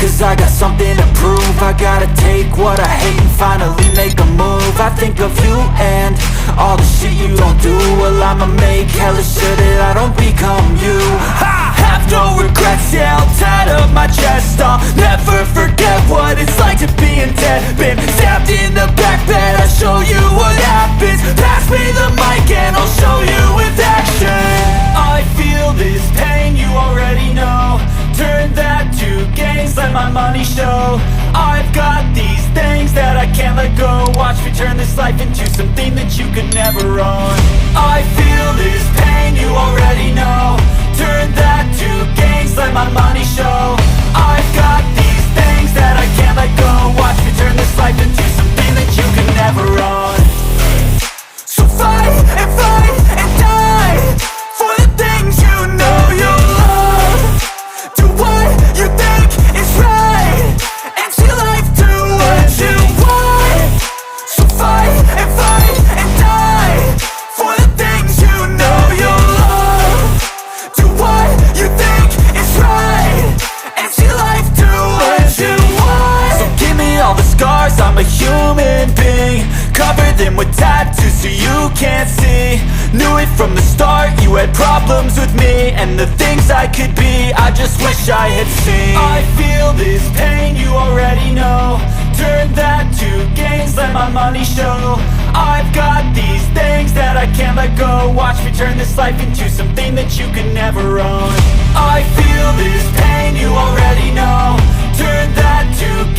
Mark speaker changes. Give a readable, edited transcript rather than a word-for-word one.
Speaker 1: cause I got something to prove. I gotta take what I hate and finally make a move. I think of you and all the shit you don't do. Well, I'ma make hella sure that I don't become you. I have no regrets, yeah, I'll tie up my chest. I'll never forget what it's like to be in debt. Been stabbed in the back bed, I'll show you what happens. Pass me the mic and I'll show you with action. I feel this pain, you already know. Turn that to gains, let my money show. I've got these things that I can't let go. Watch me turn this life into something that you could never own. I feel this pain, you already know. Turn that to gains, let my money show. I've got these things that I can't let go. Watch me turn this life into something that you could never own. So fight and die for the things you know you love. Do what you think is right and see life do what you want. So fight and die for the things you know you love. Do what you think is right and see life do what you want. So give me all the scars, I'm a human being. Cover them with tattoos so you can't see. Knew it from the start, you had problems with me and the things I could be, I just wish I had seen. I feel this pain, you already know. Turn that to gains, let my money show. I've got these things that I can't let go. Watch me turn this life into something that you could never own. I feel this pain, you already know. Turn that to